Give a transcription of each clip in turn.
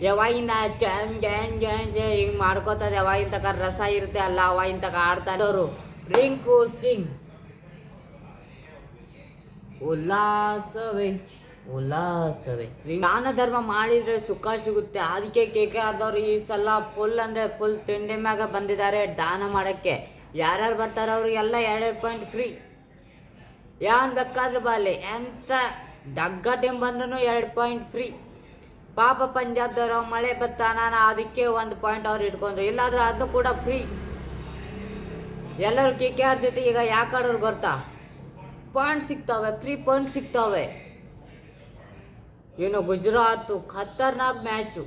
ಯಾವಾಗಿಂದ Dan Dan Dan ಹಿಂಗೆ ಮಾಡ್ಕೋತದೆ. ಯಾವಾಗಿನ ತಕ ರಸ ಇರುತ್ತೆ ಅಲ್ಲ ಅವಾಗಿನ ತಕ ಆಡ್ತಾ ಇದ್ದವರು ರಿಂಕು ಸಿಂಗ್. ಉಲ್ಲಾಸವೇ ಉಲ್ಲಾಸವೇ. ದಾನ ಧರ್ಮ ಮಾಡಿದರೆ ಸುಖ ಸಿಗುತ್ತೆ. ಅದಕ್ಕೆ ಕೆ ಆದವ್ರು ಈ ಸಲ ಫುಲ್ ಅಂದರೆ ಫುಲ್ ತಿಂಡಿ ಮ್ಯಾಗ ಬಂದಿದ್ದಾರೆ ದಾನ ಮಾಡೋಕ್ಕೆ. ಯಾರ್ಯಾರು ಬರ್ತಾರೆ ಅವ್ರಿಗೆಲ್ಲ 2 ಪಾಯಿಂಟ್ ಫ್ರೀ. ಏನು ಬೇಕಾದ್ರೂ ಬರಲಿ, ಎಂಥ ಡಗ್ಗ ಟೀಮ್ ಬಂದ್ರೂ 2 ಪಾಯಿಂಟ್ ಫ್ರೀ. ಪಾಪ ಪಂಜಾಬ್ದವ್ರು ಮಳೆ ಬತ್ತಾನ ಅದಕ್ಕೆ 1 ಪಾಯಿಂಟ್ ಅವ್ರು ಇಟ್ಕೊಂಡ್ರು, ಇಲ್ಲಾಂದ್ರೆ ಅದು ಕೂಡ ಫ್ರೀ. ಎಲ್ಲರೂ ಕೆ ಆರ್ ಜೊತೆ ಈಗ ಯಾಕೆ ಆಡೋರು ಗೊತ್ತಾ? ಪಾಯಿಂಟ್ ಸಿಗ್ತವೆ, ಫ್ರೀ ಪಾಯಿಂಟ್ ಸಿಗ್ತವೆ. ಏನು ಗುಜರಾತು ಖತರ್ನಾಕ್ ಮ್ಯಾಚು,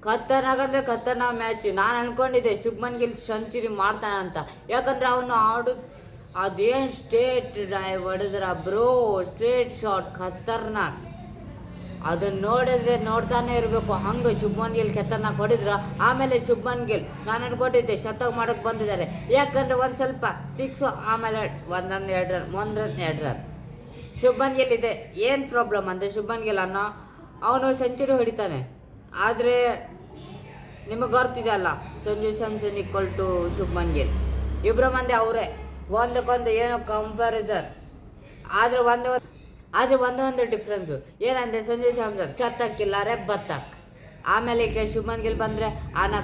ಖತರ್ನಾಕ್ ಅಂದರೆ ಖತರ್ನಾಕ್ ಮ್ಯಾಚು. ನಾನು ಅಂದ್ಕೊಂಡಿದ್ದೆ ಶುಭ್ಮನ್ ಗಿಲ್ ಸೆಂಚುರಿ ಮಾಡ್ತಾನೆ ಅಂತ. ಯಾಕಂದರೆ ಅವನು ಅದೇನು ಸ್ಟ್ರೇಟ್ ಡ್ರೈವ್ ಹೊಡೆದ್ರ ಬ್ರೋ, ಸ್ಟ್ರೇಟ್ ಶಾಟ್ ಖತರ್ನಾಕ್. ಅದನ್ನು ನೋಡಿದ್ರೆ ನೋಡ್ತಾನೆ ಇರಬೇಕು. ಹಂಗೆ ಶುಭ್ಮನ್ ಗಿಲ್ ಖತರ್ನಾಕ್ ಹೊಡಿದ್ರು. ಆಮೇಲೆ ಶುಭ್ಮನ್ ಗಿಲ್ ನಾನು ಅನ್ಕೊಂಡಿದ್ದೆ ಶತಕ ಮಾಡೋಕ್ಕೆ ಬಂದಿದ್ದಾರೆ. ಯಾಕಂದರೆ ಒಂದು ಸ್ವಲ್ಪ 6 ಆಮೇಲೆ 1 ರನ್ 2 ರನ್ ಶುಭ್ಮನ್ ಗಿಲ್ ಇದೆ. ಏನು ಪ್ರಾಬ್ಲಮ್ ಅಂದರೆ ಶುಭ್ಮನ್ ಗಿಲ್ ಅವನು ಸೆಂಚುರಿ ಹೊಡಿತಾನೆ. ಆದರೆ ನಿಮಗೆ ಗೊತ್ತಿದೆ ಅಲ್ಲ, ಸಂಜು ಸ್ಯಾಮ್ಸನ್ ಈಕ್ವಲ್ ಟು ಶುಭ್ಮನ್ ಗಿಲ್, ಇಬ್ಬರು ಮಂದಿ ಅವರೇ, ಒಂದಕ್ಕೊಂದು ಏನೋ ಕಂಪ್ಯಾರಿಸನ್. ಆದರೆ ಒಂದು ಡಿಫ್ರೆನ್ಸು ಏನಂದರೆ ಸಂಜು ಸ್ಯಾಮ್ಸನ್ ಚತ್ತಕ್ಕಿಲ್ಲಾರೆ ಬತ್ತಕ್. ಆಮೇಲೆ ಈಗ ಶುಭ್ಮನ್ ಗಿಲ್ ಬಂದರೆ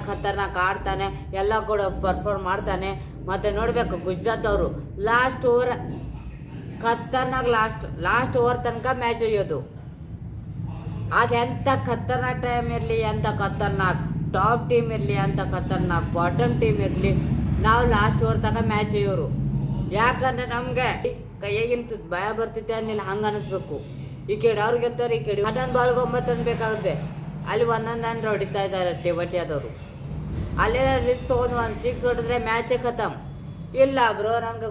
ಖತರ್ನಾಕ್ ಆಡ್ತಾನೆ, ಎಲ್ಲ ಕೂಡ ಪರ್ಫಾರ್ಮ್ ಮಾಡ್ತಾನೆ. ಮತ್ತು ನೋಡಬೇಕು ಗುಜರಾತ್ ಅವರು ಲಾಸ್ಟ್ ಓವರ್ ಖತರ್ನಾಕ್, ಲಾಸ್ಟ್ ಓವರ್ ತನಕ ಮ್ಯಾಚ್ ಒಯ್ಯೋದು. ಅದು ಎಂಥ ಖತರ್ನಾಕ್ ಟೈಮ್ ಇರಲಿ, ಎಂಥ ಖತರ್ನಾಕ್ ಟಾಪ್ ಟೀಮ್ ಇರಲಿ, ಎಂಥ ಖತರ್ನಾಕ್ ಬಾಟಮ್ ಟೀಮ್ ಇರಲಿ, ನಾವು ಲಾಸ್ಟ್ ಓವರ್ ತನಕ ಮ್ಯಾಚ್ ಒಯ್ಯೋರು. ಯಾಕಂದರೆ ನಮಗೆ ಕೈಯಾಗಿಂತ ಭಯ ಬರ್ತಿತ್ತು ಅನ್ನಿಲ್ಲ, ಹಂಗೆ ಅನ್ನಿಸ್ಬೇಕು. ಈ ಕಡೆ ಅವ್ರು ಗೆಲ್ತಾರೆ, ಈ ಕಡೆ 11 ಬಾಲ್ಗೆ 9 ರನ್ ಬೇಕಾಗುತ್ತೆ. ಅಲ್ಲಿ 1 ರನ್ ಹೊಡಿತಾ ಇದ್ದಾರೆ ಟೇಬಟಿಯಾದವರು. ಅಲ್ಲೆಲ್ಲ ರಿಸ್ಕ್ ತೊಗೊಂಡು 1 6 ಹೊಡೆದ್ರೆ ಮ್ಯಾಚೇ ಖತಮ್. ಇಲ್ಲ ಬ್ರೋ, ನಮ್ಗೆ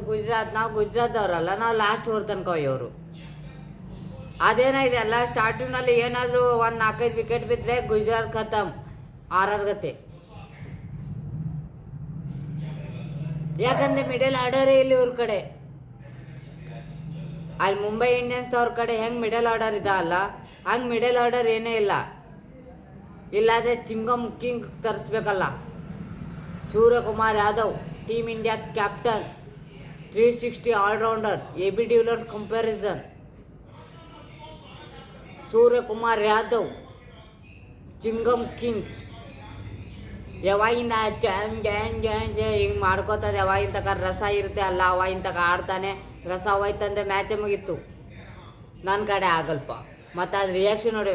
ನಾವು ಗುಜರಾತ್ದವ್ರಲ್ಲ, ನಾವು ಲಾಸ್ಟ್ ಓವರ್ ತನಕ ಒಯ್ಯೋರು. ಅದೇನಾಗಿದೆ ಅಲ್ಲ, ಸ್ಟಾರ್ಟಿಂಗ್ನಲ್ಲಿ ಏನಾದರೂ 4-5 ವಿಕೆಟ್ ಬಿದ್ದರೆ ಗುಜರಾತ್ ಖತಮ್, ಗತೆ. ಯಾಕಂದರೆ ಮಿಡಲ್ ಆರ್ಡರೇ ಇಲ್ಲಿ ಇವ್ರ ಕಡೆ. ಅಲ್ಲಿ ಮುಂಬೈ ಇಂಡಿಯನ್ಸ್ ಅವ್ರ ಕಡೆ ಹೆಂಗೆ ಮಿಡಲ್ ಆರ್ಡರ್ ಇದಲ್ಲ, ಹಂಗೆ ಮಿಡಲ್ ಆರ್ಡರ್ ಏನೇ ಇಲ್ಲ. ಇಲ್ಲಾದರೆ ಚಿಂಗಮ್ ಕಿಂಗ್ ತರಿಸ್ಬೇಕಲ್ಲ. Suryakumar Yadav team India captain, 360 all rounder, AB de Villiers comparison. Suryakumar Yadav chewing gum king. ಯಾವಾಗಿಂದ ಹಿಂಗೆ ಮಾಡ್ಕೋತದೆ. ಯಾವಾಗಿನ ತಕ ರಸ ಇರುತ್ತೆ ಅಲ್ಲ ಅವಾಗಿನ ತಕ ಆಡ್ತಾನೆ. ರಸ ಹೋಯ್ತಂದ್ರೆ ಮ್ಯಾಚೇ ಮುಗೀತು. ನನ್ನ ಕಡೆ ಆಗಲ್ಪ. ಮತ್ತು ಅದು ರಿಯಾಕ್ಷನ್ ನೋಡಿ,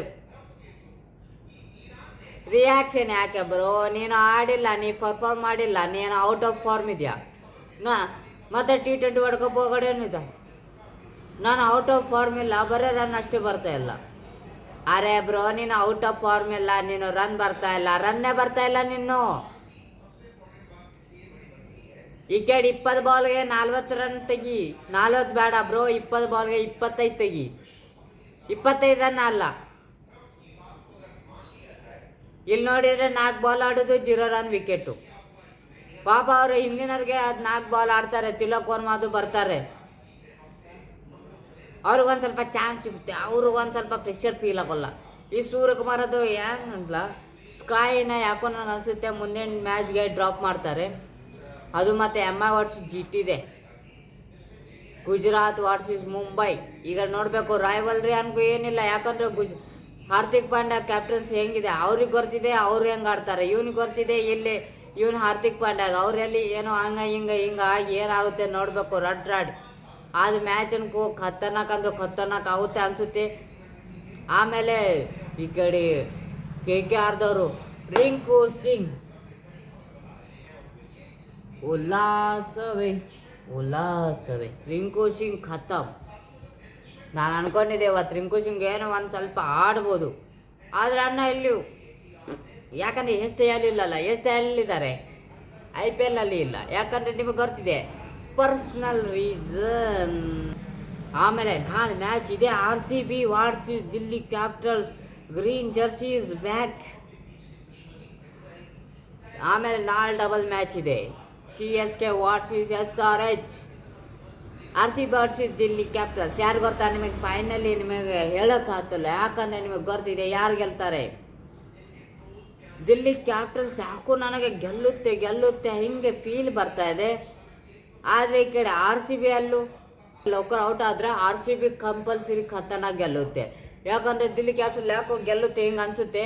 ರಿಯಾಕ್ಷನ್ ಯಾಕೆ ಬ್ರೋ? ನೀನು ಆಡಿಲ್ಲ, ನೀ ಪರ್ಫಾರ್ಮ್ ಮಾಡಿಲ್ಲ, ನೀನು ಔಟ್ ಆಫ್ ಫಾರ್ಮ್ ಇದೆಯಾ? ಮತ್ತು T20 ವರ್ಲ್ಡ್ ಕಪ್ ಹೋಗೋಡೆ ಏನಿದೆ, ನಾನು ಔಟ್ ಆಫ್ ಫಾರ್ಮ್ ಇಲ್ಲ, ಬರೀ ರನ್ ಅಷ್ಟೇ ಬರ್ತಾ ಇಲ್ಲ. ಅರೆ ಬ್ರೋ, ನೀನು ಔಟ್ ಆಫ್ ಫಾರ್ಮ್ ಇಲ್ಲ, ನೀನು ರನ್ನೇ ಬರ್ತಾ ಇಲ್ಲ ನೀನು. ಈ ಕಡೆ 20 ಬಾಲ್ಗೆ 40 ರನ್ ತೆಗಿ, 40 ಬೇಡ ಬ್ರೋ, 20 ಬಾಲ್ಗೆ 25 ತೆಗಿ. 25 ರನ್ ಅಲ್ಲ, ಇಲ್ಲಿ ನೋಡಿದರೆ 4 ಬಾಲ್ ಆಡೋದು 0 ರನ್ ವಿಕೆಟು. ಪಾಪ ಅವರು ಹಿಂದಿನವ್ರಿಗೆ ಅದು 4 ಬಾಲ್ ಆಡ್ತಾರೆ, ತಿಲಕ್ ವರ್ಮಾ ಅದು ಬರ್ತಾರೆ, ಅವ್ರಿಗೊಂದು ಸ್ವಲ್ಪ ಚಾನ್ಸ್ ಸಿಗುತ್ತೆ, ಅವ್ರಿಗೆ ಒಂದು ಸ್ವಲ್ಪ ಪ್ರೆಷರ್ ಫೀಲ್ ಆಗೋಲ್ಲ. ಈ ಸೂರ್ಯಕುಮಾರ್ ಅದು ಏನಂತಲ್ಲ, ಸ್ಕೈನ ಯಾಕೋ ನನಗೆ ಅನಿಸುತ್ತೆ ಮುಂದಿನ ಮ್ಯಾಚ್ಗೆ ಡ್ರಾಪ್ ಮಾಡ್ತಾರೆ. ಅದು ಮತ್ತು MI ವರ್ಸಸ್ GT ಇದೆ, ಗುಜರಾತ್ ವರ್ಸಸ್ ಮುಂಬೈ. ಈಗ ನೋಡಬೇಕು, ರೈವಲ್ರಿ ಅನ್ಕೋ ಏನಿಲ್ಲ. ಯಾಕಂದರೆ ಹಾರ್ದಿಕ್ ಪಾಂಡ್ಯ ಕ್ಯಾಪ್ಟನ್ಸ್ ಹೆಂಗಿದೆ ಅವ್ರಿಗೆ ಗೊತ್ತಿದೆ, ಅವ್ರು ಹೆಂಗೆ ಆಡ್ತಾರೆ ಇವ್ನಿಗೆ ಗೊತ್ತಿದೆ. ಇಲ್ಲಿ ಇವನು ಹಾರ್ದಿಕ್ ಪಾಂಡ್ಯಾಗ ಅವರಲ್ಲಿ ಏನೋ ಹಿಂಗೆ ಆಗಿ ಏನಾಗುತ್ತೆ ನೋಡಬೇಕು. ರಡ್ ಅದು ಮ್ಯಾಚ್ ಅನ್ಕೋ ಖತರ್ನಾಕ್ ಅಂದ್ರೆ ಖತರ್ನಾಕ್ ಆಗುತ್ತೆ ಅನಿಸುತ್ತೆ. ಆಮೇಲೆ ಈ ಕಡೆ KKRದವರು ರಿಂಕು ಸಿಂಗ್, ಉಲ್ಲಾಸವೇ ರಿಂಕು ಸಿಂಗ್ ಖತಮ್. ನಾನು ಅಂದ್ಕೊಂಡಿದ್ದೆ ಇವತ್ತು ರಿಂಕು ಸಿಂಗ್ ಏನೋ ಒಂದು ಸ್ವಲ್ಪ ಆಡ್ಬೋದು, ಆದರೆ ಇಲ್ಲಿಯೂ ಯಾಕಂದರೆ ಎಲ್ಲಿದ್ದಾರೆ IPL ಇಲ್ಲ. ಯಾಕಂದರೆ ನಿಮಗೆ ಗೊತ್ತಿದೆ ಪರ್ಸ್ನಲ್ ರೀಸನ್. ಆಮೇಲೆ ನಾಳೆ ಮ್ಯಾಚ್ ಇದೆ, RCB versus Delhi capitals, green Jersey is back. ಆಮೇಲೆ ನಾಳೆ ಡಬಲ್ ಮ್ಯಾಚ್ ಇದೆ, CSK versus SRH. RCB versus Delhi capitals. ಯಾರು ಗೊತ್ತಾ ನಿಮಗೆ? ಫೈನಲಿ ನಿಮಗೆ ಹೇಳೋಕ್ಕಾಗ್ತಿಲ್ಲ, ಯಾಕಂದರೆ ನಿಮಗೆ ಗೊತ್ತಿದೆ ಯಾರು ಗೆಲ್ತಾರೆ. ದಿಲ್ಲಿ ಕ್ಯಾಪಿಟಲ್ಸ್ ಯಾಕೋ ನನಗೆ ಗೆಲ್ಲುತ್ತೆ ಹಿಂಗೆ ಫೀಲ್ ಬರ್ತಾ ಇದೆ. ಆದರೆ ಈ ಕಡೆ RCB ಅಲ್ಲೂ ಲೋಕರ್ ಔಟ್ ಆದ್ರೆ RCB ಕಂಪಲ್ಸರಿ ಖತರ್ನಾಕ್ ಗೆಲ್ಲುತ್ತೆ. ಯಾಕಂದರೆ ದಿಲ್ಲಿ ಕ್ಯಾಪಿಟಲ್ ಯಾಕೋ ಗೆಲ್ಲುತ್ತೆ ಹಿಂಗೆ ಅನಿಸುತ್ತೆ.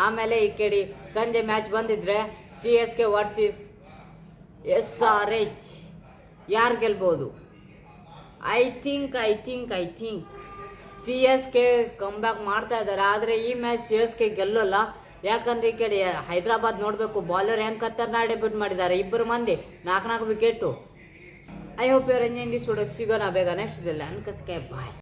ಆಮೇಲೆ ಈ ಕಡೆ ಸಂಜೆ ಮ್ಯಾಚ್ ಬಂದಿದ್ರೆ CSK ವರ್ಸಸ್ SRH ಯಾರು ಗೆಲ್ಬೋದು? ಐ ಥಿಂಕ್ CSK ಕಮ್ಬ್ಯಾಕ್ ಮಾಡ್ತಾ ಇದ್ದಾರೆ. ಆದರೆ ಈ ಮ್ಯಾಚ್ CSK ಗೆಲ್ಲೋಲ್ಲ. ಯಾಕಂದರೆ ಈ ಕಡೆ ಹೈದರಾಬಾದ್ ನೋಡಬೇಕು ಬಾಲರ್ ಹೆಂಗೆ ಖತರ್ನಾಕ್ ಡೆಬ್ಯೂಟ್ ಮಾಡಿದ್ದಾರೆ. ಇಬ್ಬರು ಮಂದಿ 4 wicket. I hope you are enjoying this video. ಸಿಗೋಣ ಬೇಗ ನೆಕ್ಸ್ಟ್ ವಿಡಿಯೋದಲ್ಲಿ. ಬಾಯ್.